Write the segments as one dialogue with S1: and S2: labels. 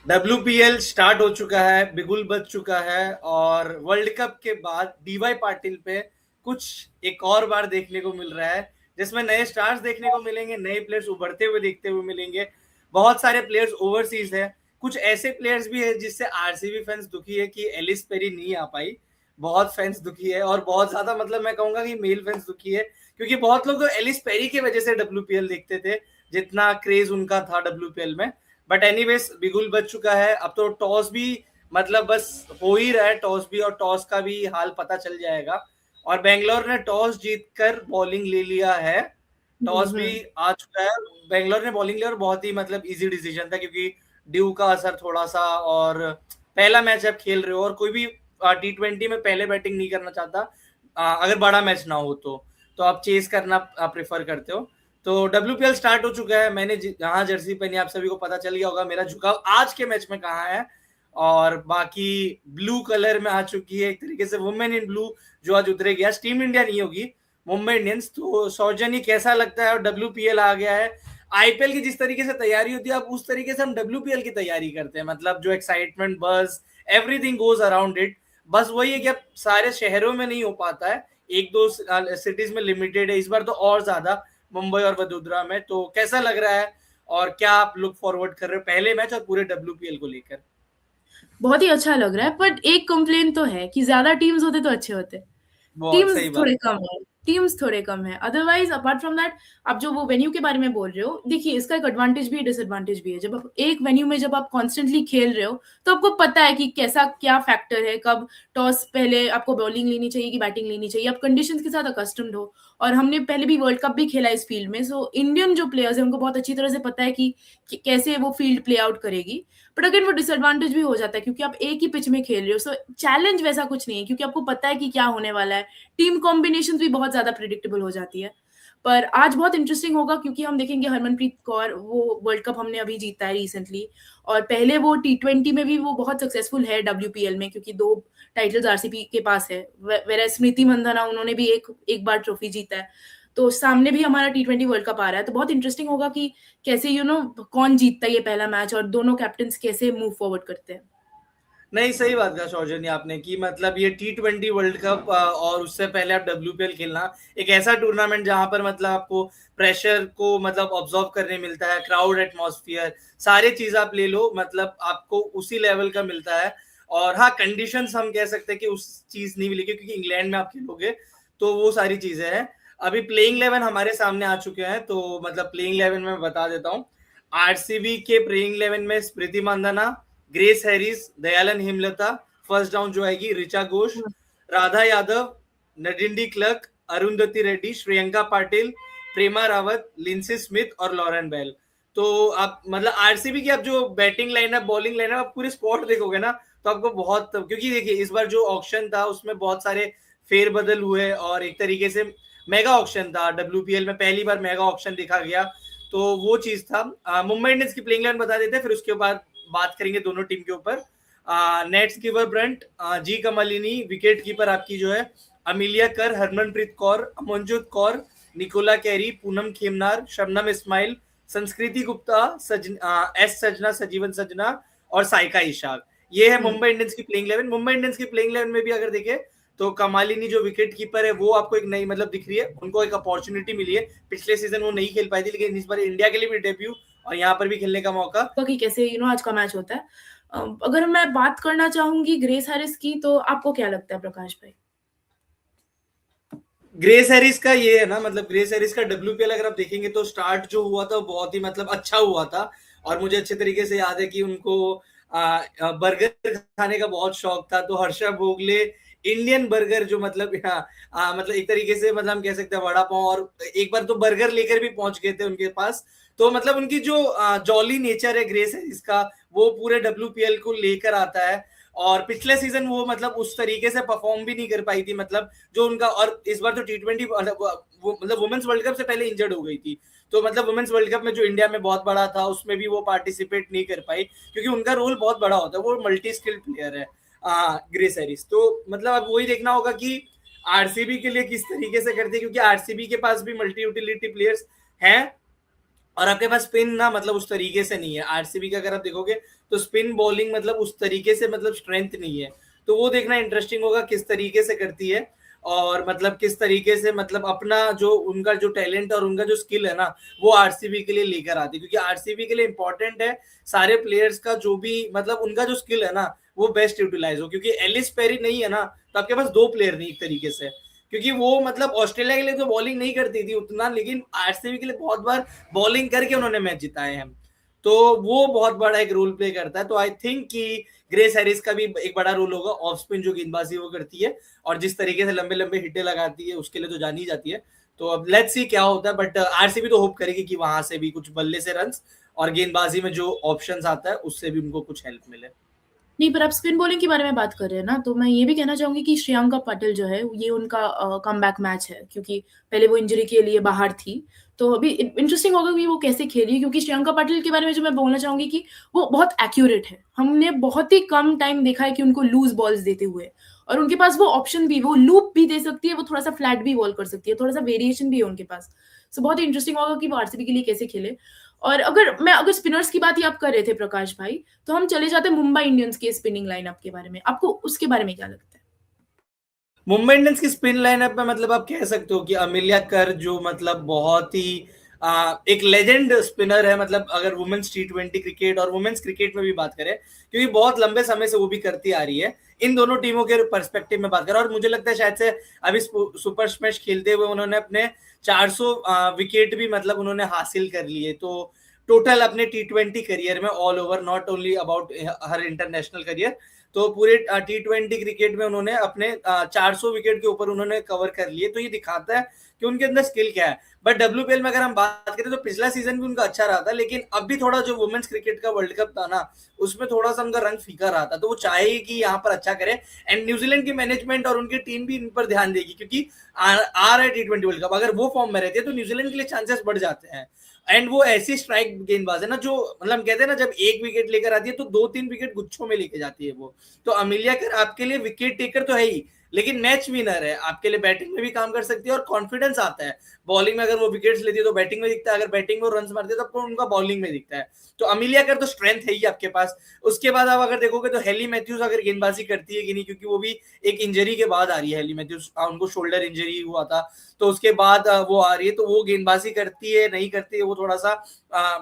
S1: WPL start हो चुका है, बिगुल बज चुका है और वर्ल्ड कप के बाद डीवाई पाटिल पे कुछ एक और बार देखने को मिल रहा है, जिसमें नए स्टार्स देखने को मिलेंगे, नए प्लेयर्स उभरते हुए देखते हुए मिलेंगे। बहुत सारे प्लेयर्स ओवरसीज है, कुछ ऐसे प्लेयर्स भी है जिससे आरसीबी फैंस दुखी है कि एलिस पेरी नहीं आ पाई। बहुत फैंस दुखी है और बहुत ज्यादा मतलब मैं कहूंगा कि मेल फैंस दुखी है, क्योंकि बहुत लोग तो एलिस पेरी की वजह से WPL देखते थे, जितना क्रेज उनका था WPL में। बट एनीवेज बिगुल बच चुका है, अब तो टॉस भी मतलब बस हो ही रहा है, टॉस भी, और टॉस का भी हाल पता चल जाएगा। और बेंगलोर ने टॉस जीतकर बॉलिंग ले लिया है, टॉस भी
S2: हम्म।
S1: आ चुका है। बेंगलोर ने बॉलिंग लिया और बहुत ही मतलब इजी डिसीजन था, क्योंकि ड्यू का असर थोड़ा सा, और पहला मैच आप खेल रहे हो और कोई भी T20 में पहले बैटिंग नहीं करना चाहता, अगर बड़ा मैच ना हो तो आप चेस करना प्रेफर करते हो। तो WPL स्टार्ट हो चुका है, मैंने जहां जर्सी पहनी आप सभी को पता चल गया होगा मेरा झुकाव आज के मैच में कहाँ है। और बाकी ब्लू कलर में आ चुकी है एक तरीके से वुमेन इन ब्लू, जो आज उतरेगी। आज टीम इंडिया नहीं होगी, मुंबई इंडियंस। तो सौजनी कैसा लगता है, और WPL आ गया है, IPL की जिस तरीके से तैयारी होती है अब उस तरीके से हम WPL की तैयारी करते हैं, मतलब जो एक्साइटमेंट, बस, एवरीथिंग गोज अराउंड इट। बस वही है कि अब सारे शहरों में नहीं हो पाता है, एक दो सिटीज में लिमिटेड है, इस बार तो और ज्यादा मुंबई और वडोदरा में। तो कैसा लग रहा है और क्या आप लुक फॉरवर्ड कर रहे हो पहले मैच और पूरे WPL को लेकर?
S2: बहुत ही अच्छा लग रहा है, बट एक कंप्लेन तो है कि ज्यादा टीम्स होते तो अच्छे होते।
S1: बहुत
S2: टीम्स
S1: सही बात।
S2: थोड़े कम है, टीम्स थोड़े कम है। अदरवाइज अपार्ट फ्रॉम दैट, आप जो वो वेन्यू के बारे में बोल रहे हो, देखिए इसका एक एडवांटेज भी है, डिसएडवांटेज भी है। जब आप एक वेन्यू में जब आप कॉन्स्टेंटली खेल रहे हो, तो आपको पता है कि कैसा क्या फैक्टर है, कब टॉस पहले आपको बॉलिंग लेनी चाहिए कि बैटिंग लेनी चाहिए, आप कंडीशंस के साथ अकस्टम्ड हो। और हमने पहले भी वर्ल्ड कप भी खेला इस फील्ड में, सो इंडियन जो प्लेयर्स है उनको बहुत अच्छी तरह से पता है कि कैसे वो फील्ड प्ले आउट करेगी। बट अगेन वो डिसएडवांटेज भी हो जाता है, क्योंकि आप एक ही पिच में खेल रहे हो, सो चैलेंज वैसा कुछ नहीं है, क्योंकि आपको पता है कि क्या होने वाला है। टीम कॉम्बिनेशन भी बहुत ज्यादा प्रिडिक्टेबल हो जाती है। पर आज बहुत इंटरेस्टिंग होगा, क्योंकि हम देखेंगे हरमनप्रीत कौर, वो वर्ल्ड कप हमने अभी जीता है रिसेंटली। और पहले वो T20 में भी वो बहुत सक्सेसफुल है WPL में, क्योंकि 2 टाइटल्स आरसीबी के पास है। वेरा स्मृति मंधाना, उन्होंने भी एक एक बार ट्रॉफी जीता है। तो सामने भी हमारा T20 वर्ल्ड कप आ रहा है, तो बहुत इंटरेस्टिंग होगा कि कैसे कौन जीतता है ये पहला मैच, और दोनों कैप्टन कैसे मूव फॉरवर्ड करते हैं।
S1: नहीं, सही बात कहा सौजन्य आपने कि मतलब ये T20 वर्ल्ड कप और उससे पहले आप WPL खेलना, एक ऐसा टूर्नामेंट जहां पर मतलब आपको प्रेशर को मतलब ऑब्जॉर्व करने मिलता है, क्राउड एटमॉस्फेयर, सारी चीज आप ले लो, मतलब आपको उसी लेवल का मिलता है। और हाँ, कंडीशंस हम कह सकते हैं कि उस चीज नहीं मिलेगी, क्योंकि इंग्लैंड में आप खेलोगे, तो वो सारी चीजें हैं। अभी प्लेइंग 11 हमारे सामने आ चुके हैं, तो मतलब प्लेइंग 11 में बता देता हूँ। आरसीबी के प्लेइंग 11 में Smriti Mandhana, Grace Harris, Dayalan Hemalatha, first down जो आएगी Richa Ghosh, Radha Yadav, Nadine de Klerk, Arundhati Reddy, Shreyanka Patil, Prema Rawat, Linsey Smith और लॉरेन बेल। तो आप मतलब आरसीबी की आप जो बैटिंग लाइनअप, बॉलिंग लाइनअप, आप पूरे स्पॉट देखोगे ना, तो आपको बहुत, क्योंकि देखिए इस बार जो ऑक्शन था उसमें बहुत सारे फेरबदल हुए, और एक तरीके से मेगा ऑक्शन था, WPL में पहली बार मेगा ऑक्शन देखा गया, तो वो चीज था। मुंबई इंडियंस की प्लेइंग लाइन बता देते हैं, फिर उसके बाद बात करेंगे दोनों टीम के ऊपर। नेट्स कीपर ब्रंट, जी कमलिनी, विकेट कीपर आपकी जो है अमिलिया कर, हरमनप्रीत कौर, अमनजोत कौर, निकोला कैरी, पूनम खेमनार, शबनम इस्माइल, संस्कृति गुप्ता, एस सजना, सजीवन सजना और साइका इशाक। ये है
S2: हम्म।
S1: मुंबई इंडियंस की प्लेइंग 11। मुंबई इंडियंस की प्लेइंग 11 में भी अगर देखें तो कमालिनी जो विकेट कीपर है वो आपको एक नई मतलब दिख रही है, उनको एक अपॉर्चुनिटी मिली है, पिछले सीजन वो नहीं खेल पाई थी, लेकिन इस बार इंडिया के लिए भी डेब्यू और यहाँ पर भी खेलने का मौका।
S2: कि कैसे आज का मैच होता है। अगर मैं बात करना चाहूंगी ग्रेस हैरिस की, तो आपको क्या लगता है प्रकाश भाई?
S1: ग्रेस हैरिस का ये है ना, मतलब ग्रेस हैरिस का WPL अगर आप देखेंगे तो स्टार्ट जो हुआ था बहुत ही मतलब अच्छा हुआ था, और मुझे अच्छे तरीके से याद है कि उनको बर्गर खाने का बहुत शौक था, तो हर्षा भोगले इंडियन बर्गर जो मतलब मतलब एक तरीके से मतलब हम कह सकते हैं वड़ा पाव, और एक बार तो बर्गर लेकर भी पहुंच गए थे उनके पास। तो मतलब उनकी जो जॉली नेचर है ग्रेस हैरिस का, वो पूरे WPL को लेकर आता है। और पिछले सीजन वो मतलब उस तरीके से परफॉर्म भी नहीं कर पाई थी, मतलब जो उनका, और इस बार तो T20 मतलब वुमेन्स वर्ल्ड कप से पहले इंजर्ड हो गई थी, तो मतलब वुमेन्स वर्ल्ड कप में जो इंडिया में बहुत बड़ा था उसमें भी वो पार्टिसिपेट नहीं कर पाई, क्योंकि उनका रोल बहुत बड़ा होता है, वो मल्टी स्किल्ड प्लेयर है ग्रेस हैरिस। तो मतलब अब वही देखना होगा कि आरसीबी के लिए किस तरीके से करते हैं, क्योंकि आरसीबी के पास भी मल्टी यूटिलिटी प्लेयर्स हैं, और आपके पास स्पिन ना मतलब उस तरीके से नहीं है आरसीबी का, अगर आप देखोगे तो स्पिन बॉलिंग मतलब उस तरीके से मतलब स्ट्रेंथ नहीं है। तो वो देखना इंटरेस्टिंग होगा किस तरीके से करती है, और मतलब किस तरीके से मतलब अपना जो उनका जो टैलेंट और उनका जो स्किल है ना वो आरसीबी के लिए लेकर आती है, क्योंकि आरसीबी के लिए इंपॉर्टेंट है सारे प्लेयर्स का जो भी मतलब उनका जो स्किल है ना वो बेस्ट यूटिलाइज हो, क्योंकि एलिस पेरी नहीं है ना तो आपके पास दो प्लेयर नहीं एक तरीके से, क्योंकि वो मतलब ऑस्ट्रेलिया के लिए तो बॉलिंग नहीं करती थी उतना, लेकिन आरसीबी के लिए बहुत बार बॉलिंग करके उन्होंने मैच जिताए हैं। तो वो बहुत बड़ा एक रोल प्ले करता है। तो आई थिंक कि ग्रेस हैरिस का भी एक बड़ा रोल होगा, ऑफ स्पिन जो गेंदबाजी वो करती है और जिस तरीके से लंबे लंबे हिट्टे लगाती है उसके लिए तो जानी जाती है। तो अब लेट्स सी क्या होता है, बट आरसीबी तो होप करेगी कि वहां से भी कुछ बल्ले से रन्स और गेंदबाजी में जो ऑप्शंस आता है उससे भी उनको कुछ हेल्प मिले।
S2: नहीं, पर आप स्पिन बॉलिंग के बारे में बात कर रहे हैं ना, तो मैं ये भी कहना चाहूँगी कि श्रेयांका पाटिल जो है, ये उनका कमबैक मैच है, क्योंकि पहले वो इंजरी के लिए बाहर थी। तो अभी इंटरेस्टिंग होगा कि वो कैसे खेली, क्योंकि श्रेयांका पाटिल के बारे में जो मैं बोलना चाहूँगी कि वो बहुत एक्यूरेट है। हमने बहुत ही कम टाइम देखा है कि उनको लूज़ बॉल्स देते हुए, और उनके पास वो ऑप्शन भी, वो लूप भी दे सकती है, वो थोड़ा-सा फ्लैट भी बॉल कर सकती है, थोड़ा-सा वेरिएशन भी है उनके पास। सो बहुत ही इंटरेस्टिंग होगा कि वो आरसीबी के लिए कैसे खेले। और अगर स्पिनर्स की बात ही आप कर रहे थे प्रकाश भाई, तो हम चले जाते हैं मुंबई इंडियंस के स्पिनिंग लाइनअप के बारे में। आपको उसके बारे में क्या लगता है?
S1: मुंबई इंडियंस की स्पिन लाइनअप में मतलब आप कह सकते हो कि अमिलिया कर जो मतलब बहुत ही एक लेजेंड स्पिनर है, मतलब अगर वुमेन्स टी20 क्रिकेट और वुमेन्स क्रिकेट में भी बात करें, क्योंकि बहुत लंबे समय से वो भी करती आ रही है, इन दोनों टीमों के पर्सपेक्टिव में बात करें, और मुझे लगता है शायद से अभी सुपर स्मैश खेलते हुए उन्होंने अपने 400 विकेट भी मतलब उन्होंने हासिल कर लिए। तो टोटल अपने टी20 करियर में all over, not only about her international career, तो पूरे टी20 क्रिकेट में उन्होंने अपने 400 विकेट के ऊपर उन्होंने कवर कर लिए। तो ये दिखाता है कि उनके अंदर स्किल क्या है। बट डब्ल्यूपीएल में अगर हम बात करें तो पिछला सीजन भी उनका अच्छा रहा था, लेकिन अब भी थोड़ा जो वुमेन्स क्रिकेट का वर्ल्ड कप था ना उसमें थोड़ा सा उनका रंग फीका रहा था। तो वो चाहेगी कि यहाँ पर अच्छा करे, एंड न्यूजीलैंड की मैनेजमेंट और उनकी टीम भी इन पर ध्यान देगी, क्योंकि आ रहा है टी20 वर्ल्ड कप, अगर वो फॉर्म में रहते हैं तो न्यूजीलैंड के लिए चांसेस बढ़ जाते हैं। एंड वो ऐसी स्ट्राइक गेंदबाज है ना जो मतलब कहते हैं ना जब एक विकेट लेकर आती है तो 2-3 विकेट गुच्छों में लेके जाती है वो। तो अमिलिया कर आपके लिए विकेट टेकर तो है ही, लेकिन मैच विनर है, आपके लिए बैटिंग में भी काम कर सकती है और कॉन्फिडेंस आता है। बॉलिंग में अगर वो विकेट्स लेती है तो बैटिंग में दिखता है, अगर बैटिंग में रन मारती है तो आपको उनका बॉलिंग में दिखता है। तो अमिलिया कर तो स्ट्रेंथ है ही आपके पास। उसके बाद आप अगर देखोगे तो हेली मैथ्यूज अगर गेंदबाजी करती है कि नहीं, क्योंकि वो भी एक इंजरी के बाद आ रही है, हेली मैथ्यूज उनको शोल्डर इंजरी हुआ था तो उसके बाद वो आ रही है, तो वो गेंदबाजी करती है नहीं करती है वो थोड़ा सा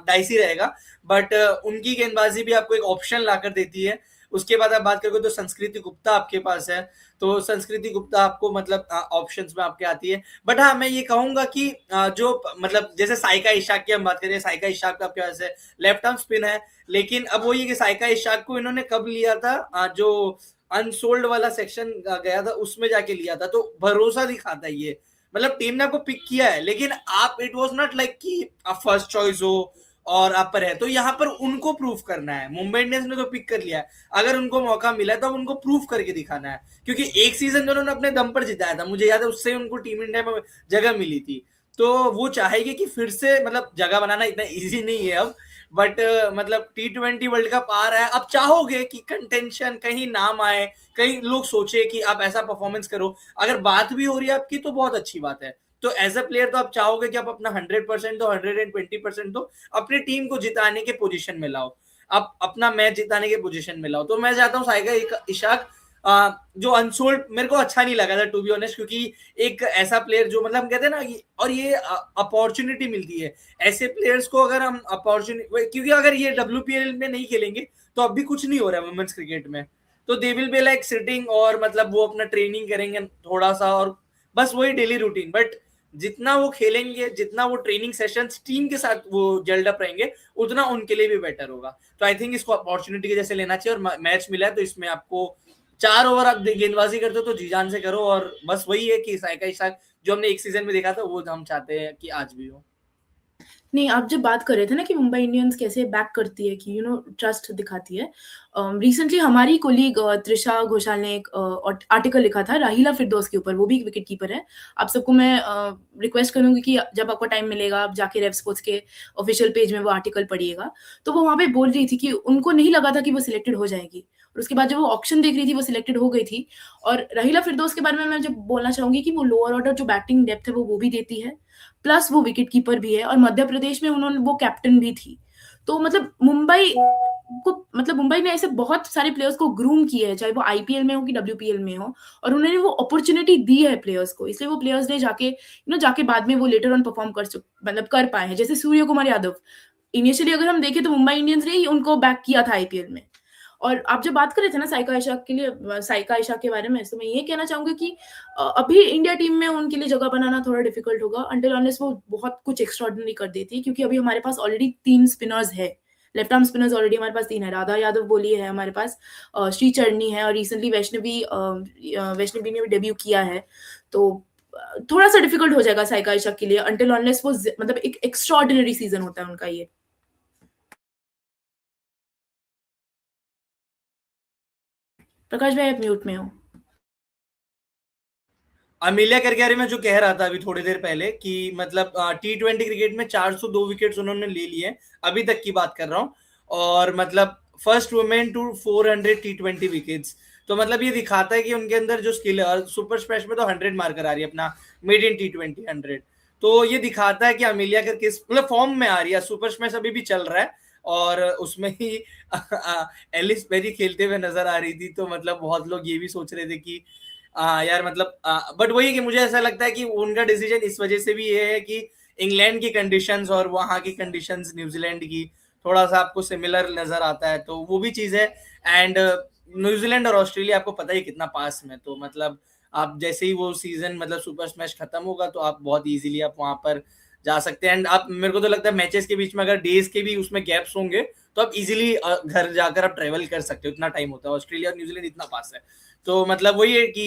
S1: डाइसी रहेगा। बट उनकी गेंदबाजी भी आपको एक ऑप्शन लाकर देती है। उसके बाद आप बात करोगे तो संस्कृति गुप्ता आपके पास है, तो संस्कृति गुप्ता आपको मतलब ऑप्शंस में आपके आती है। बट हाँ मैं ये कहूंगा कि जो मतलब जैसे साइका इशाक की हम बात करें, साइका इशाक आपके पास है, लेफ्ट आर्म स्पिन है, लेकिन अब वो ये कि साइका इशाक को इन्होंने कब लिया था, जो अनसोल्ड वाला सेक्शन गया था उसमें जाके लिया था, तो भरोसा दिखाता है ये, मतलब टीम ने आपको पिक किया है, लेकिन आप इट वाज नॉट लाइक कि आप फर्स्ट चॉइस हो और आप पर है, तो यहाँ पर उनको प्रूफ करना है। मुंबई इंडियंस ने तो पिक कर लिया है, अगर उनको मौका मिला है तो उनको प्रूफ करके दिखाना है, क्योंकि एक सीजन उन्होंने अपने दम पर जिताया था, मुझे याद है उससे उनको टीम इंडिया में जगह मिली थी। तो वो चाहेगी कि फिर से मतलब जगह बनाना इतना इजी नहीं है अब, बट मतलब टी20 वर्ल्ड कप आ रहा है, अब चाहोगे कि कंटेंशन कहीं नाम आए, कहीं लोग सोचे कि आप ऐसा परफॉर्मेंस करो, अगर बात भी हो रही है आपकी तो बहुत अच्छी बात है। तो एज अ प्लेयर तो आप चाहोगे कि आप अपना 100% दो, 120% दो, अपनी टीम को जिताने के पोजीशन में लाओ, आप अपना मैच जिताने के पोजीशन में लाओ। तो मैं चाहता हूँ साइका इशाक जो अनसोल्ड मेरे को अच्छा नहीं लगा था टू बी ऑनेस्ट, क्योंकि एक ऐसा प्लेयर जो मतलब कहते हैं ना और ये अपॉर्चुनिटी मिलती है ऐसे प्लेयर्स को, अगर हम अपॉर्चुनिटी, क्योंकि अगर ये डब्ल्यूपीएल में नहीं खेलेंगे तो अब भी कुछ नहीं हो रहा है वुमेन्स क्रिकेट में, तो they will be like sitting और मतलब वो अपना ट्रेनिंग करेंगे थोड़ा सा और बस वही डेली रूटीन। बट जितना वो खेलेंगे, जितना वो ट्रेनिंग सेशंस टीम के साथ वो जेल्ड अप रहेंगे, उतना उनके लिए भी बेटर होगा। तो आई थिंक इसको अपॉर्चुनिटी के जैसे लेना चाहिए, और मैच मिला है तो इसमें आपको 4 ओवर आप गेंदबाजी करते हो तो जी जान से करो, और बस वही है कि साइका इशाक जो हमने एक सीजन में देखा था वो हम चाहते हैं कि आज भी हो।
S2: नहीं, आप जब बात कर रहे थे ना कि मुंबई इंडियंस कैसे बैक करती है, कि ट्रस्ट दिखाती है। रिसेंटली हमारी कोलीग त्रिशा घोषाल ने एक आर्टिकल लिखा था राहिला फिरदौस के ऊपर, वो भी एक विकेट कीपर है। आप सबको मैं रिक्वेस्ट करूंगी कि जब आपको टाइम मिलेगा आप जाके रेव स्पोर्ट्स के ऑफिशियल पेज में वो आर्टिकल पढ़िएगा। तो वो वहाँ पे बोल रही थी कि उनको नहीं लगा था कि वो सिलेक्टेड हो जाएगी, और उसके बाद जब वो ऑक्शन देख रही थी वो सिलेक्टेड हो गई थी। और रहीला फिरदौस के बारे में मैं जब बोलना चाहूंगी कि वो लोअर ऑर्डर जो बैटिंग डेप्थ है वो भी देती है, प्लस वो विकेट कीपर भी है, और मध्य प्रदेश में उन्होंने वो कैप्टन भी थी। तो मतलब मुंबई ने ऐसे बहुत सारे प्लेयर्स को ग्रूम किए है, चाहे वो आईपीएल में हो कि डब्ल्यूपीएल में हो, और उन्होंने वो अपॉर्चुनिटी दी है प्लेयर्स को, इसलिए वो प्लेयर्स ने जाके बाद में वो लेटर ऑन परफॉर्म कर पाए हैं। जैसे सूर्य कुमार यादव, इनिशियली अगर हम देखें तो मुंबई इंडियंस ने ही उनको बैक किया था आईपीएल में। और आप जब बात कर रहे थे ना साइका आयशा के बारे में, तो मैं ये कहना चाहूंगी कि अभी इंडिया टीम में उनके लिए जगह बनाना थोड़ा डिफिकल्ट होगा अंटिल अनलेस वो बहुत कुछ एक्स्ट्राऑर्डिनरी कर देती है, क्योंकि अभी हमारे पास ऑलरेडी 3 स्पिनर्स है। लेफ्ट आर्म स्पिनर्स ऑलरेडी हमारे पास 3 है। राधा यादव बोली है हमारे पास, श्री चरनी है, और रिसेंटली वैष्णवी ने भी डेब्यू किया है। तो थोड़ा सा डिफिकल्ट हो जाएगा साइका आयशा के लिए अंटिल अनलेस वो मतलब एक एक्स्ट्राऑर्डिनरी सीजन होता है उनका ये। प्रकाश भाई आप म्यूट में हो।
S1: अमिलिया करकेरे में जो कह रहा था अभी थोड़ी देर पहले कि मतलब T20 क्रिकेट में 402 विकेट्स उन्होंने ले लिए, अभी तक की बात कर रहा हूँ, और मतलब first women to 400 T20 wickets. तो मतलब ये दिखाता है कि उनके अंदर जो स्किल है, और सुपर स्मैश में तो 100 मार कर आ रही है अपना मीडियम T20 100। तो ये दिखाता है कि अमिलिया कर किस मतलब फॉर्म में आ रही है। सुपर स्मैश अभी भी चल रहा है, और उसमें ही एलिस पेरी खेलते हुए नजर आ रही थी। तो मतलब बहुत लोग ये भी सोच रहे थे कि यार मतलब बट वही कि मुझे ऐसा लगता है कि उनका डिसीजन इस वजह से भी ये है कि इंग्लैंड की कंडीशंस और वहां की कंडीशंस न्यूजीलैंड की थोड़ा सा आपको सिमिलर नजर आता है, तो वो भी चीज है। एंड न्यूजीलैंड और ऑस्ट्रेलिया आपको पता ही कितना पास में, तो मतलब आप जैसे ही वो सीजन मतलब सुपर स्मैश खत्म होगा तो आप बहुत इजीली आप वहां पर जा सकते हैं। एंड आप मेरे को तो लगता है मैचेस के बीच में अगर डेज के भी उसमें गैप्स होंगे तो आप इजीली घर जाकर आप ट्रेवल कर सकते हो, इतना टाइम होता है। ऑस्ट्रेलिया और न्यूजीलैंड इतना पास है। तो मतलब वही है कि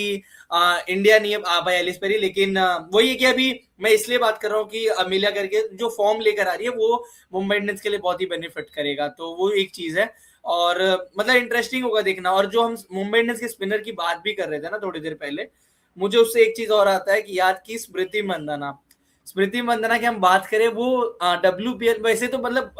S1: इंडिया नहीं आ पाई एलिस पेरी, लेकिन वही है कि अभी मैं इसलिए बात कर रहा हूँ कि अमिलिया करके जो फॉर्म लेकर आ रही है वो मुंबई इंडियंस के लिए बहुत ही बेनिफिट करेगा, तो वो एक चीज है। और मतलब इंटरेस्टिंग होगा देखना। और जो हम मुंबई इंडियंस के स्पिनर की बात भी कर रहे थे ना थोड़ी देर पहले, मुझे उससे एक चीज और आता है कि याद की स्मृति मंदाना की हम बात करें, वो WPL वैसे तो मतलब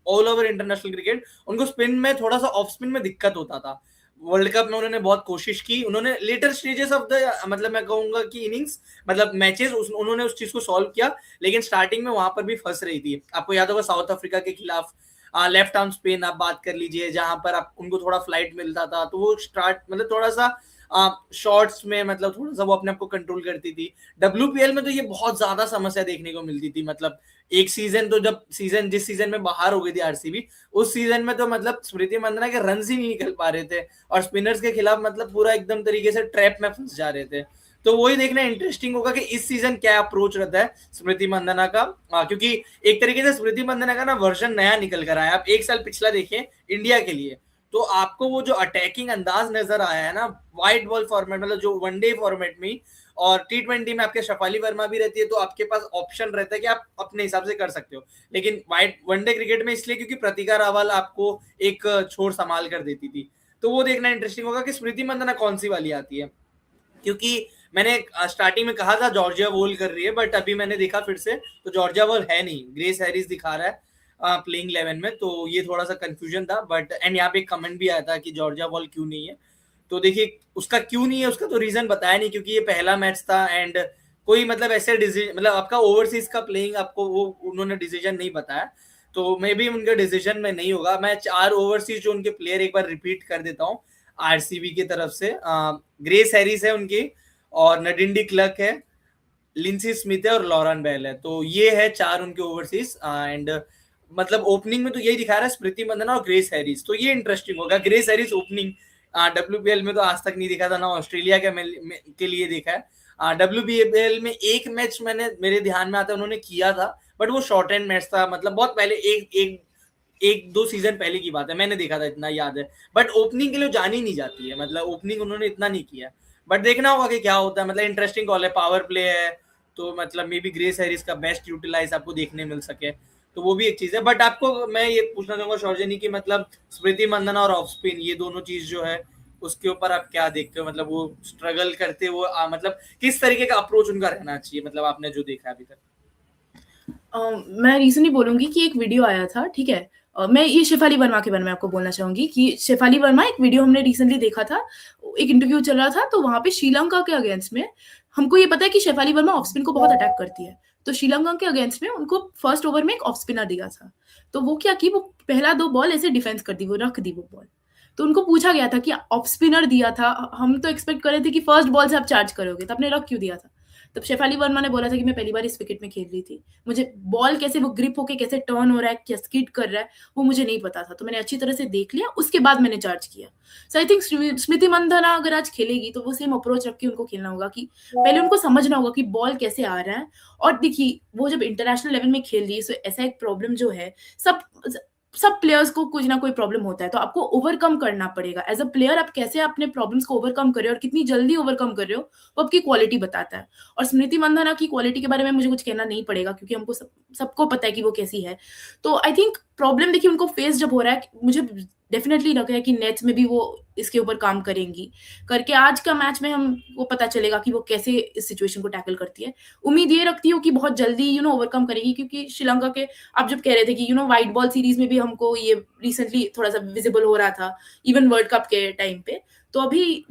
S1: ऑल ओवर इंटरनेशनल क्रिकेट उनको स्पिन में थोड़ा सा ऑफ स्पिन में दिक्कत होता था। वर्ल्ड कप में उन्होंने बहुत कोशिश की, उन्होंने लेटर स्टेजेस ऑफ द मतलब मैं कहूंगा कि इनिंग्स मतलब मैचेस उन्होंने उस चीज को सॉल्व किया, लेकिन स्टार्टिंग में वहां पर भी फंस रही थी। आपको याद होगा साउथ अफ्रीका के खिलाफ लेफ्ट आर्म स्पिन आप बात कर लीजिए, जहां पर आप उनको थोड़ा फ्लाइट मिलता था, तो वो स्टार्ट मतलब थोड़ा सा शॉर्ट्स में मतलब थोड़ा सा वो अपने आप को कंट्रोल करती थी। WPL में तो ये बहुत ज्यादा समस्या देखने को मिलती थी। मतलब एक सीजन तो जब जिस सीजन में बाहर हो गई थी आरसीबी, उस सीजन में तो मतलब स्मृति मंदाना के रन ही नहीं निकल पा रहे थे, और स्पिनर्स के खिलाफ मतलब पूरा एकदम तरीके से ट्रैप में फंस जा रहे थे। तो वही देखना इंटरेस्टिंग होगा कि इस सीजन क्या अप्रोच रहता है स्मृति मंदाना का, क्योंकि एक तरीके से स्मृति मंदाना का ना वर्जन नया निकल कर आया। आप एक साल पिछला देखें इंडिया के लिए, तो आपको वो जो अटैकिंग अंदाज नजर आया है ना व्हाइट बॉल फॉर्मेट मतलब जो वनडे फॉर्मेट में, और T20 में आपके शफाली वर्मा भी रहती है, तो आपके पास ऑप्शन रहता है कि आप अपने हिसाब से कर सकते हो। लेकिन वनडे क्रिकेट में इसलिए क्योंकि प्रतिका रावल आपको एक छोर संभाल कर देती थी। तो वो देखना इंटरेस्टिंग होगा कि स्मृति मंदाना कौन सी वाली आती है, क्योंकि मैंने स्टार्टिंग में कहा था जॉर्जिया वोल कर रही है, बट अभी मैंने देखा फिर से तो जॉर्जिया वोल है नहीं, ग्रेस हैरिस दिखा रहा है प्लेइंग 11 में। तो ये थोड़ा सा कंफ्यूजन था, बट एंड यहाँ पे एक कमेंट भी आया था कि जॉर्जिया वॉल क्यों नहीं है। तो देखिए उसका क्यों नहीं है, उसका तो रीजन बताया नहीं, क्योंकि ये पहला मैच था एंड कोई मतलब ऐसे डिसीजन मतलब आपका ओवरसीज का प्लेइंग आपको वो उन्होंने डिसीजन नहीं बताया, तो मे बी उनके डिसीजन में नहीं होगा। मैं 4 ओवरसीज जो उनके प्लेयर एक बार रिपीट कर देता हूँ आरसीबी की तरफ से। ग्रेस हैरिस है उनकी, और नडिंडी क्लर्क है, लिंसी स्मिथ है, और लॉरन बेल है। तो ये है 4 उनके ओवरसीज। एंड मतलब ओपनिंग में तो यही दिखा रहा है स्मृति मंदाना और ग्रेस हैरिस, तो ये इंटरेस्टिंग होगा। ग्रेस हैरिस ओपनिंग WPL में तो आज तक नहीं दिखा था ना, ऑस्ट्रेलिया के लिए देखा है। WPL में एक मैच मेरे ध्यान में आता है उन्होंने किया था, बट वो शॉर्ट एंड मैच था, मतलब बहुत पहले एक दो सीजन पहले की बात है, मैंने देखा था इतना याद है। बट ओपनिंग के लिए जानी नहीं जाती है, मतलब ओपनिंग उन्होंने इतना नहीं किया। बट देखना होगा कि क्या होता है। मतलब इंटरेस्टिंग कॉल है, पावर प्ले है, तो मतलब मे बी ग्रेस हैरिस का बेस्ट यूटिलाइज आपको देखने मिल सके, तो वो भी एक चीज है। बट आपको मैं ये पूछना चाहूंगा शौर्जनी की मतलब स्मृति मंदाना और ऑफ स्पिन ये दोनों चीज जो है उसके ऊपर आप क्या देखते हो, मतलब वो स्ट्रगल करते वो मतलब किस तरीके का अप्रोच उनका रहना चाहिए, मतलब आपने जो देखा अभी तक।
S2: मैं रिसेंटली बोलूंगी कि एक वीडियो आया था, ठीक है, मैं ये शेफाली वर्मा के बारे में आपको बोलना चाहूंगी कि शेफाली वर्मा, एक वीडियो हमने रिसेंटली देखा था, एक इंटरव्यू चल रहा था, तो वहां पे श्रीलंका के अगेंस्ट में, हमको ये पता है कि शेफाली वर्मा ऑफ स्पिन को बहुत अटैक करती है, तो श्रीलंका के अगेंस्ट में उनको फर्स्ट ओवर में एक ऑफ स्पिनर दिया था, तो वो क्या की, वो पहला 2 बॉल ऐसे डिफेंस कर दी, वो रख दी वो बॉल। तो उनको पूछा गया था कि ऑफ स्पिनर दिया था, हम तो एक्सपेक्ट कर रहे थे कि फर्स्ट बॉल से आप चार्ज करोगे, तो आपने रख क्यों दिया था? तब शेफाली वर्मा ने बोला था कि मैं पहली बार इस विकेट में खेल रही थी, मुझे बॉल कैसे वो ग्रिप होके कैसे टर्न हो रहा है, क्या स्किड कर रहा है, वो मुझे नहीं पता था, तो मैंने अच्छी तरह से देख लिया, उसके बाद मैंने चार्ज किया। सो आई थिंक स्मृति मंदाना अगर आज खेलेगी तो वो सेम अप्रोच रख के उनको खेलना होगा, कि पहले उनको समझना होगा कि बॉल कैसे आ रहा है। और देखिए, वो जब इंटरनेशनल लेवल में खेल रही है, सो ऐसा एक प्रॉब्लम जो है, सब सब प्लेयर्स को कुछ ना कोई प्रॉब्लम होता है, तो आपको ओवरकम करना पड़ेगा। एज अ प्लेयर आप कैसे अपने प्रॉब्लम्स को ओवरकम कर रहे हो और कितनी जल्दी ओवरकम कर रहे हो, वो आपकी क्वालिटी बताता है। और स्मृति मंदाना की क्वालिटी के बारे में मुझे कुछ कहना नहीं पड़ेगा, क्योंकि हमको सबको पता है कि वो कैसी है। तो आई थिंक प्रॉब्लम देखिए उनको फेस जब हो रहा है, मुझे डेफिनेटली लग रहा है कि नेट्स में भी वो इसके ऊपर काम करेंगी, करके आज का मैच में हमको पता चलेगा कि वो कैसे इस सिचुएशन को टैकल करती है। उम्मीद ये रखती हूँ कि बहुत जल्दी ओवरकम करेगी, क्योंकि श्रीलंका के, आप जब कह रहे थे कि व्हाइट बॉल सीरीज में भी हमको ये रिसेंटली थोड़ा सा विजिबल हो रहा था, इवन वर्ल्ड कप के टाइम पे, तो अभी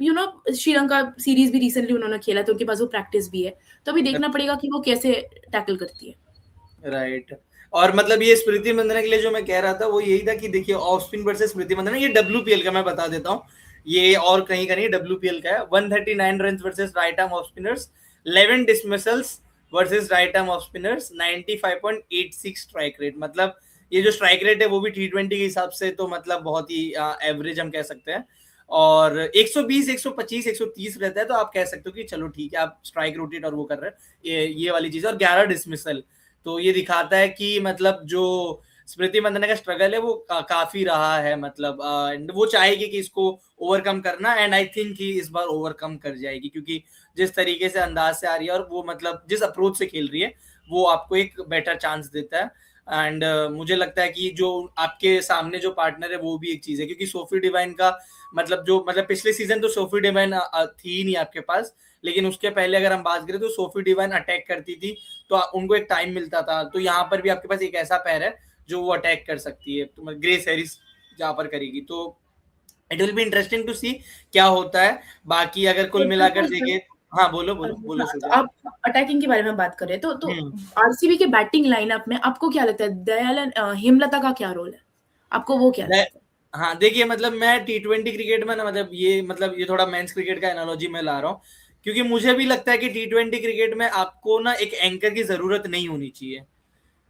S2: श्रीलंका सीरीज भी रिसेंटली उन्होंने खेला, तो उनके पास वो प्रैक्टिस भी है, तो अभी देखना पड़ेगा कि वो कैसे टैकल करती है।
S1: राइट। और मतलब ये स्मृति मंदाना के लिए जो मैं कह रहा था वो यही था कि देखिए ऑफ स्पिन वर्सेस स्मृति मंदाना, ये WPL का मैं बता देता हूँ, ये और कहीं का नहीं, WPL का है। 139 run versus right arm off spinners, 11 dismissals versus right arm off spinners, 95.86 strike rate. मतलब ये जो स्ट्राइक रेट है वो भी T20 के हिसाब से तो मतलब बहुत ही एवरेज हम कह सकते हैं। और 120, 125, 130 रहता है, तो आप कह सकते हो कि चलो ठीक है, आप स्ट्राइक रोटेट और वो कर रहे हैं, ये वाली चीज। और 11 डिसमिसल, तो ये दिखाता है कि मतलब जो स्मृति मंदाना का स्ट्रगल है वो काफी रहा है, मतलब वो चाहेगी कि इसको ओवरकम करना, एंड आई थिंक कि इस बार ओवरकम कर जाएगी, क्योंकि जिस तरीके से अंदाज से आ रही है और वो मतलब जिस अप्रोच से खेल रही है वो आपको एक बेटर चांस देता है। एंड मुझे लगता है कि जो आपके सामने जो पार्टनर है वो भी एक चीज है, क्योंकि सोफी डिवाइन का मतलब पिछले सीजन तो सोफी डिवाइन थी नहीं आपके पास, लेकिन उसके पहले अगर हम बात करें तो सोफी डिवाइन अटैक करती थी, तो उनको एक टाइम मिलता था। तो यहाँ पर भी आपके पास एक ऐसा पैर है जो वो अटैक कर सकती है, तो ग्रेस हैरिस जहाँ पर करेगी, तो it will be interesting to see क्या होता है। बाकी अगर कुल मिलाकर देखें, हाँ बोलो बोलो बोलो
S2: तो
S1: शुजा।
S2: आप अटैकिंग के बारे में बात कर रहे हैं, तो आरसीबी के बैटिंग लाइनअप में आपको क्या लगता है, दयालन हेमलता का क्या रोल है, आपको वो क्या लगता है?
S1: हाँ देखिए, मतलब मैं T20 क्रिकेट में ना, मतलब ये थोड़ा मेंस क्रिकेट का एनालॉजी में ला रहा हूँ, क्योंकि मुझे भी लगता है कि T20 क्रिकेट में आपको ना एक एंकर की जरूरत नहीं होनी चाहिए।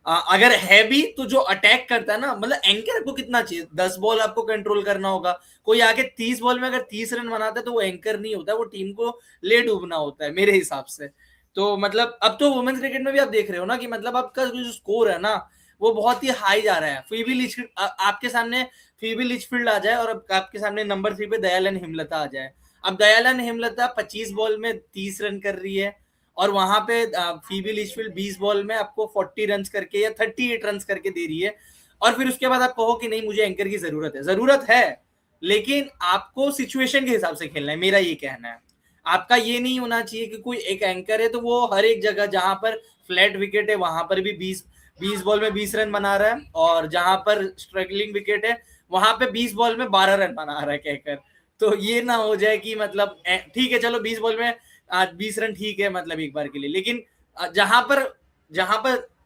S1: अगर है भी तो जो अटैक करता है ना, मतलब एंकर को कितना चाहिए, 10 बॉल आपको कंट्रोल करना होगा। कोई आके 30 बॉल में अगर 30 रन बनाता है तो वो एंकर नहीं होता, वो टीम को ले डूबना होता है मेरे हिसाब से। तो मतलब अब तो वुमेन्स क्रिकेट में भी आप देख रहे हो ना कि मतलब आपका जो स्कोर है ना वो बहुत ही हाई जा रहा है। फीबी लिचफील्ड आपके सामने, फीबी लिचफील्ड आ जाए और अब आपके सामने नंबर 3 पे दयालन हेमलता आ जाए। अब दयालन हेमलता 25 बॉल में 30 रन कर रही है, और वहां पे फीबी लिचफील्ड 20 बॉल में आपको 40 रन करके या 38 रन करके दे रही है। और फिर उसके बाद आप कहो कि नहीं मुझे एंकर की जरूरत है, लेकिन आपको सिचुएशन के हिसाब से खेलना है, मेरा ये कहना है। आपका ये नहीं होना चाहिए कि कोई एक एंकर है तो वो हर एक जगह जहां पर फ्लैट विकेट है वहां पर भी 20 बॉल में 20 रन बना रहा है, और जहां पर स्ट्रगलिंग विकेट है वहां पे 20 बॉल में 12 रन बना रहा है कहकर। तो ये ना हो जाए कि मतलब ठीक है चलो 20 बॉल में आज 20 रन ठीक है मतलब एक बार के लिए, लेकिन जहां पर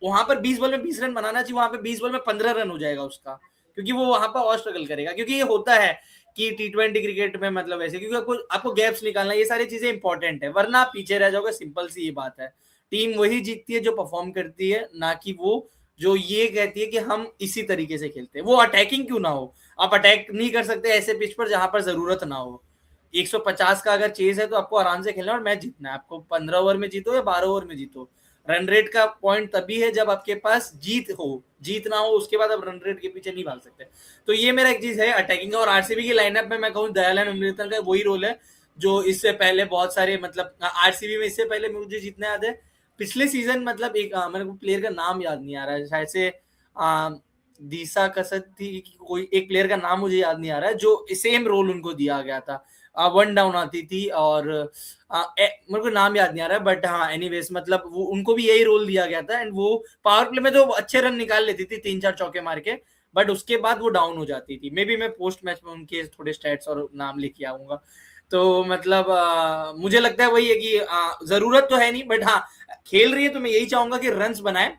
S1: वहां पर 20 बॉल में 20 रन बनाना चाहिए, वहां पे 20 बॉल में 15 रन हो जाएगा उसका, क्योंकि वो वहां पर और स्ट्रगल करेगा। क्योंकि ये होता है कि T20 क्रिकेट में मतलब ऐसे, क्योंकि आपको गैप्स निकालना, ये सारी चीजें इंपॉर्टेंट है, वरना आप पीछे रह जाओगे। सिंपल सी ये बात है। टीम वही जीतती है जो परफॉर्म करती है, ना कि वो जो ये कहती है कि हम इसी तरीके से खेलते हैं। वो अटैकिंग क्यों ना हो, आप अटैक नहीं कर सकते ऐसे पिच पर जहां पर जरूरत ना हो। 150 का अगर चेज है तो आपको आराम से खेलना और मैच जीतना है। आपको 15 ओवर में जीतो या 12 ओवर में जीतो, रन रेट का पॉइंट तभी है जब आपके पास जीत ना हो, उसके बाद आप रन रेट के पीछे नहीं भाग सकते। तो ये मेरा एक चीज है अटैकिंग का। और आरसीबी की लाइनअप में मैं कहूँ दयालन हेमलता का वही रोल है जो इससे पहले बहुत सारे, मतलब आरसीबी में इससे पहले मुझे जितना याद है पिछले सीजन, मतलब एक मेरे को प्लेयर का नाम याद नहीं आ रहा है, शायद से दीसा कसत थी, कोई एक प्लेयर का नाम मुझे याद नहीं आ रहा है, जो सेम रोल उनको दिया गया था। 1 डाउन आती थी और मेरे को नाम याद नहीं आ रहा है, बट हाँ एनीवेज मतलब वो उनको भी यही रोल दिया गया था, एंड वो पावर प्ले में तो अच्छे रन निकाल लेती थी 3-4 चौके मार के, बट उसके बाद वो डाउन हो जाती थी। मे बी मैं पोस्ट मैच में उनके थोड़े स्टैट्स और नाम लेके आऊंगा। तो मतलब मुझे लगता है वही है कि जरूरत तो है नहीं, बट हाँ खेल रही है तो मैं यही चाहूंगा कि रन्स बनाए,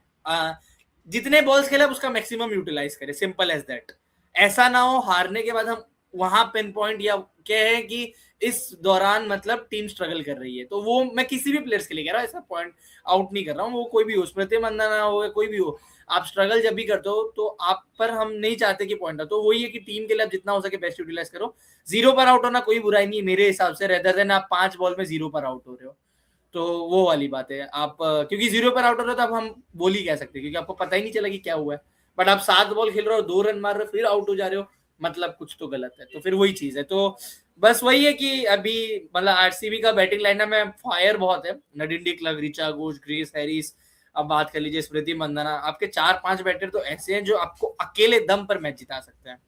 S1: जितने बॉल्स खेले उसका मैक्सिमम यूटिलाइज करे, सिंपल एज दैट। ऐसा ना हो हारने के बाद हम वहां पिन पॉइंट या कहे कि इस दौरान मतलब टीम स्ट्रगल कर रही है, तो वो मैं किसी भी प्लेयर्स के लिए कह रहा हूँ, ऐसा पॉइंट आउट नहीं कर रहा हूँ, वो कोई भी हो, स्मृति मंदाना हो, कोई भी हो, आप स्ट्रगल जब भी करते हो तो आप पर हम नहीं चाहते कि पॉइंट हो। तो वही है कि टीम के लिए आप जितना हो सके बेस्ट यूटिलाइज करो। 0 पर आउट होना कोई बुराई नहीं है मेरे हिसाब से, रेदर देन आप 5 बॉल में 0 पर आउट हो रहे हो, तो वो वाली बात है। आप क्योंकि 0 पर आउट हो रहे हो तो अब हम बोल ही कह सकते हैं, क्योंकि आपको पता ही नहीं चला कि क्या हुआ है। बट आप 7 बॉल खेल रहे हो, 2 रन मार रहे हो, फिर आउट हो जा रहे हो, मतलब कुछ तो गलत है। तो फिर वही चीज है। तो बस वही है कि अभी मतलब आरसीबी का बैटिंग लाइनअप में फायर बहुत है, Nadine de Klerk, Richa Ghosh, Grace Harris, अब बात कर लीजिए स्मृति मंदाना, आपके 4-5 बैटर तो ऐसे हैं जो आपको अकेले दम पर मैच जिता सकते हैं।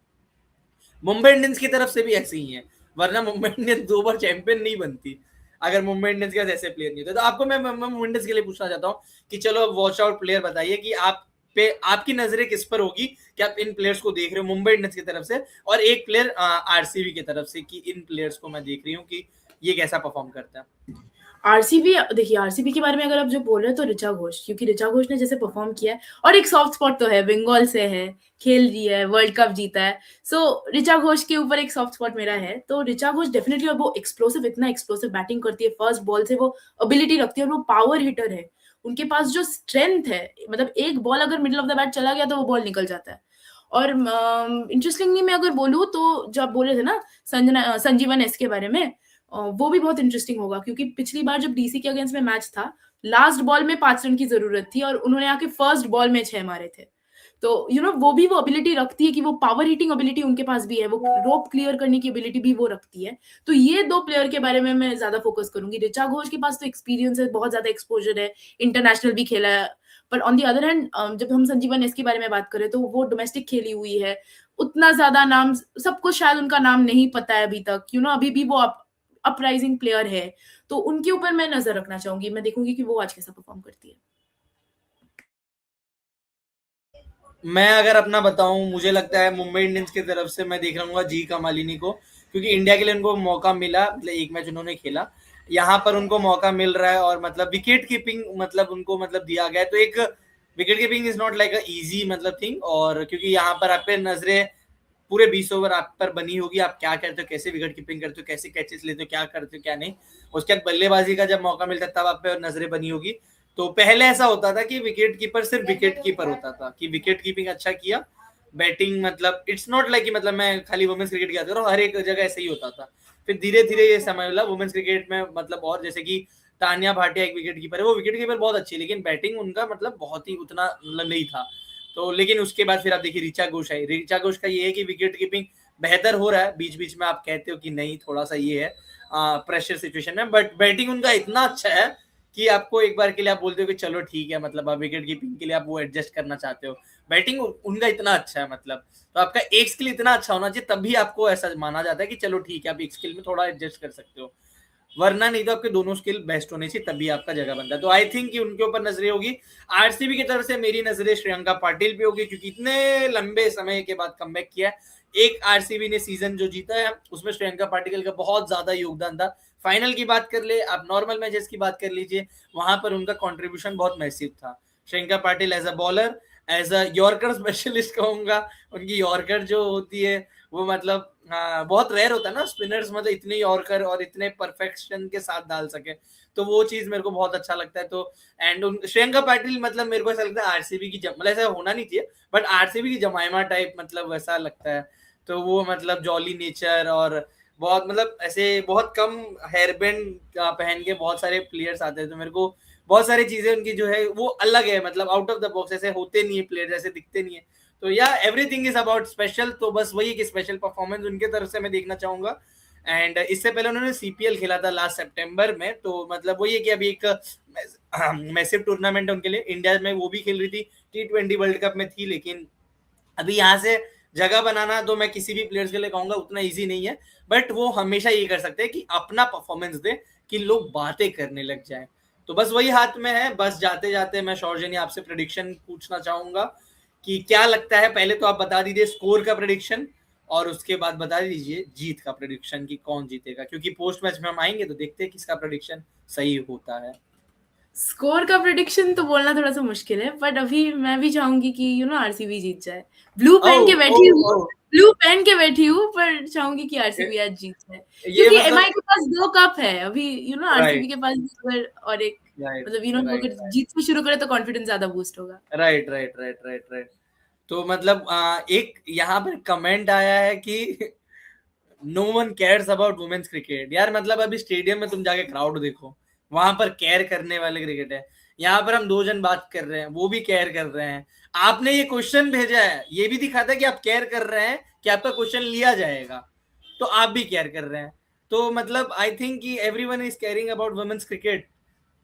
S1: मुंबई इंडियंस की तरफ से भी ऐसे ही है, वरना मुंबई इंडियंस 2 बार चैंपियन नहीं बनती अगर मुंबई इंडियंस के पास ऐसे प्लेयर नहीं होते। तो आपको मैं मुंबई इंडियंस के लिए पूछना चाहता हूँ कि चलो वॉच आउट प्लेयर बताइए कि आप पे आपकी नजरें किस पर होगी कि आप इन प्लेयर्स को देख रहे हो मुंबई इंडियंस की तरफ से, और एक प्लेयर आरसीबी की तरफ से कि इन प्लेयर्स को मैं देख रही हूँ कि ये कैसा परफॉर्म करता है।
S2: आरसीबी, देखिए आरसीबी के बारे में अगर आप जो बोल रहे हैं तो ऋचा घोष, क्योंकि ऋचा घोष ने जैसे परफॉर्म किया है, और एक सॉफ्ट स्पॉट तो है, बंगाल से है, खेल रही है, वर्ल्ड कप जीता है, सो ऋचा घोष के ऊपर एक सॉफ्ट स्पॉट मेरा है। तो ऋचा घोष डेफिनेटली, और वो एक्सप्लोसिव, इतना एक्सप्लोसिव बैटिंग करती है, फर्स्ट बॉल से वो एबिलिटी रखती है, और वो पावर हिटर है, उनके पास जो स्ट्रेंथ है, मतलब एक बॉल अगर मिडिल ऑफ द बैट चला गया तो वो बॉल निकल जाता है। और इंटरेस्टिंगली मैं अगर बोलूँ तो जब बोले थे ना संजीवन एस के बारे में, वो भी बहुत इंटरेस्टिंग होगा, क्योंकि पिछली बार जब डीसी के अगेंस्ट में मैच था, लास्ट बॉल में 5 रन की जरूरत थी और उन्होंने आके फर्स्ट बॉल में 6 मारे थे। तो वो भी वो एबिलिटी रखती है कि वो पावर हिटिंग एबिलिटी उनके पास भी है, वो रोप क्लियर करने की एबिलिटी भी वो रखती है। तो ये 2 प्लेयर के बारे में मैं ज्यादा फोकस करूंगी। ऋचा घोष के पास तो एक्सपीरियंस है, बहुत ज्यादा एक्सपोजर है, इंटरनेशनल भी खेला है, पर ऑन दी अदर हैंड जब हम संजीवन एस के बारे में बात करें तो वो डोमेस्टिक खेली हुई है, उतना ज्यादा नाम सबको शायद उनका नाम नहीं पता है अभी तक, अभी भी वो अपराइजिंग प्लेयर है, तो उनके ऊपर मैं नजर रखना चाहूंगी, मैं देखूंगी कि वो आज कैसा परफॉर्म करती है।
S1: मैं अगर अपना बताऊं, मुझे लगता है मुंबई इंडियंस की तरफ से मैं देख रहूंगा जी कमालिनी को, क्योंकि इंडिया के लिए उनको मौका मिला, मतलब एक मैच उन्होंने खेला, यहाँ पर उनको मौका मिल रहा है, और मतलब विकेट कीपिंग मतलब उनको मतलब दिया गया है, तो एक wicket keeping is not like a easy मतलब थिंग, और क्योंकि यहाँ पर आप पे नजरें पूरे 20 ओवर आप पर बनी होगी, आप क्या करते हो, कैसे विकेट कीपिंग करते हो, कैसे कैचेस लेते हो, क्या करते हो क्या नहीं। उसके बाद बल्लेबाजी का जब मौका मिलता है तब आप पे नजरें बनी होगी। तो पहले ऐसा होता था कि विकेट कीपर सिर्फ विकेट कीपर होता था, कि विकेट कीपिंग अच्छा किया, बैटिंग मतलब इट्स नॉट लाइक कि मतलब मैं खाली वुमेन्स क्रिकेट की बात कर रहा हूँ, हर एक जगह ऐसे ही होता था। फिर धीरे धीरे ये समय मिला वुमेन्स क्रिकेट में, मतलब और जैसे कि तानिया भाटिया एक विकेट कीपर है, वो विकेट कीपर बहुत अच्छी है, लेकिन बैटिंग उनका मतलब बहुत ही उतना मतलब नहीं था। तो लेकिन उसके बाद फिर आप देखिए ऋचा घोष आई, ऋचा घोष का ये है कि विकेट कीपिंग बेहतर हो रहा है, बीच बीच में आप कहते हो कि नहीं थोड़ा सा ये है प्रेशर सिचुएशन में, बट बैटिंग उनका इतना अच्छा है कि आपको एक बार के लिए आप बोलते हो कि चलो ठीक है, मतलब आप विकेट कीपिंग के लिए आप वो एडजस्ट करना चाहते हो, बैटिंग उनका इतना अच्छा है, मतलब तो आपका एक स्किल इतना अच्छा होना चाहिए तभी आपको ऐसा माना जाता है कि चलो ठीक है आप एक स्किल में थोड़ा एडजस्ट कर सकते हो, वरना नहीं तो आपके दोनों स्किल बेस्ट होने चाहिए तभी आपका जगह बनता है। तो आई थिंक कि उनके ऊपर नजरें होगी। आरसीबी की तरफ से मेरी नजरें श्रेयंका पाटिल पे होगी, क्योंकि इतने लंबे समय के बाद कमबैक किया है, एक आरसीबी ने सीजन जो जीता है उसमें श्रेयंका पाटिल का बहुत ज्यादा योगदान था। फाइनल की बात कर ले, आप नॉर्मल मैचेस की बात कर लीजिए, वहां पर उनका कंट्रीब्यूशन बहुत मैसिव था। Shreyanka Patil as a bowler, as a yorker specialist कहूंगा, उनकी यॉर्कर जो होती है वो मतलब बहुत रेयर होता है ना स्पिनर्स मतलब इतने यॉर्कर और इतने परफेक्शन के साथ डाल सके, तो वो चीज मेरे को बहुत अच्छा लगता है। तो एंड श्रेयंका पाटिल मतलब मेरे को ऐसा लगता है आरसीबी की मतलब ऐसा होना नहीं चाहिए, बट आरसीबी की जमाइमा टाइप मतलब वैसा लगता है। तो वो मतलब जॉली नेचर, और बहुत मतलब ऐसे बहुत कम हेयर बैंड पहन के बहुत सारे प्लेयर्स आते हैं, तो मेरे को बहुत सारी चीजें उनकी जो है वो अलग है, मतलब आउट ऑफ द बॉक्स, ऐसे होते नहीं है प्लेयर, ऐसे दिखते नहीं है। तो या एवरीथिंग इज अबाउट स्पेशल, तो बस वही कि स्पेशल परफॉर्मेंस उनके तरफ से मैं देखना चाहूंगा। एंड इससे पहले उन्होंने सीपीएल खेला था लास्ट सितंबर में, तो मतलब वही है कि अभी एक मैसिव टूर्नामेंट है उनके लिए, इंडिया में वो भी खेल रही थी, T20 वर्ल्ड कप में थी, लेकिन अभी यहाँ से जगह बनाना तो मैं किसी भी प्लेयर्स के लिए कहूंगा उतना इजी नहीं है, बट वो हमेशा ये कर सकते हैं कि अपना परफॉर्मेंस दे कि लोग बातें करने लग जाए। तो बस वही हाथ में है। बस जाते जाते मैं शौर्जनी आपसे प्रेडिक्शन पूछना चाहूंगा कि क्या लगता है, पहले तो आप बता दीजिए स्कोर का प्रेडिक्शन और उसके बाद बता दीजिए जीत का प्रेडिक्शन कि कौन जीतेगा, क्योंकि पोस्ट मैच में हम आएंगे तो देखते हैं किसका प्रेडिक्शन सही होता है।
S2: स्कोर का प्रेडिक्शन तो बोलना थोड़ा सा मुश्किल है, बट अभी मैं भी चाहूंगी कि आरसीबी जीत जाए। ब्लू पहन के बैठी हूँ, पर चाहूंगी कि आरसीबी आज जीत जाए,
S1: ये
S2: क्योंकि
S1: मतलब
S2: एमआई के पास 2 कप है अभी, आरसीबी के पास अगर और एक
S1: राइट
S2: मतलब अगर जीत से शुरू करे तो कॉन्फिडेंस ज्यादा बूस्ट होगा।
S1: राइट। तो मतलब एक यहाँ पर कमेंट आया है कि no one cares about women's cricket. यार मतलब अभी स्टेडियम में तुम जाके क्राउड देखो, वहां पर केयर करने वाले क्रिकेट है। यहाँ पर हम 2 जन बात कर रहे हैं, वो भी केयर कर रहे हैं। आपने ये क्वेश्चन भेजा है, ये भी दिखाता है कि आप केयर कर रहे हैं, कि आपका क्वेश्चन लिया जाएगा, तो आप भी केयर कर रहे हैं। तो मतलब आई थिंक कि everyone is caring about women's cricket.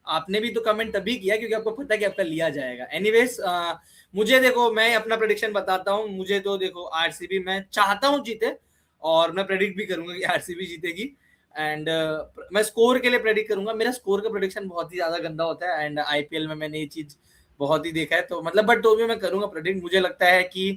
S1: आपने भी तो कमेंट तभी किया क्योंकि आपको पता है कि आपका लिया जाएगा। एनीवेज मुझे देखो, मैं अपना प्रेडिक्शन बताता हूँ। मुझे तो देखो आरसीबी मैं चाहता हूँ जीते, और मैं प्रेडिक्ट भी करूंगा कि आरसीबी जीतेगी। एंड मैं स्कोर के लिए प्रेडिक्ट करूंगा। मेरा स्कोर का प्रेडिक्शन बहुत ही ज्यादा गंदा होता है, एंड आईपीएल में मैंने ये चीज बहुत ही देखा है, तो मतलब बट तो भी मैं करूंगा प्रेडिक्ट। मुझे लगता है कि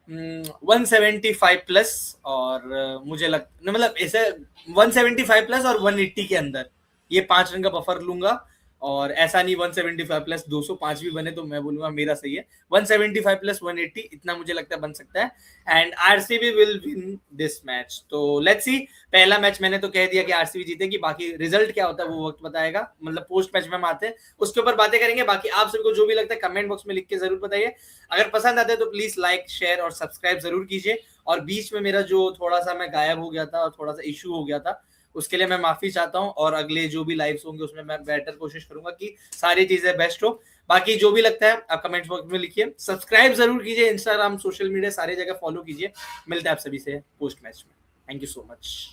S1: 175 प्लस, और मुझे मतलब ऐसे 175 प्लस और 180 के अंदर ये 5 रन का बफर लूंगा। और ऐसा नहीं 175 प्लस 205 भी बने तो मैं बोलूंगा मेरा सही है। 175 प्लस 180 इतना मुझे लगता है बन सकता है, and RCB will win this match. तो लेट्स सी। पहला मैच मैंने तो कह दिया कि आरसीबी जीतेगी, बाकी रिजल्ट क्या होता है वो वक्त बताएगा, मतलब पोस्ट मैच में हम आते हैं उसके ऊपर बातें करेंगे। बाकी आप सभी को जो भी लगता है कमेंट बॉक्स में लिख के जरूर बताइए। अगर पसंद आते हैं तो प्लीज लाइक शेयर और सब्सक्राइब जरूर कीजिए। और बीच में मेरा जो थोड़ा सा मैं गायब हो गया था और थोड़ा सा इशू हो गया था, उसके लिए मैं माफी चाहता हूं, और अगले जो भी लाइव्स होंगे उसमें मैं बेटर कोशिश करूंगा कि सारी चीजें बेस्ट हो। बाकी जो भी लगता है आप कमेंट बॉक्स में लिखिए, सब्सक्राइब जरूर कीजिए, इंस्टाग्राम सोशल मीडिया सारी जगह फॉलो कीजिए। मिलते हैं आप सभी से पोस्ट मैच में। Thank you so much.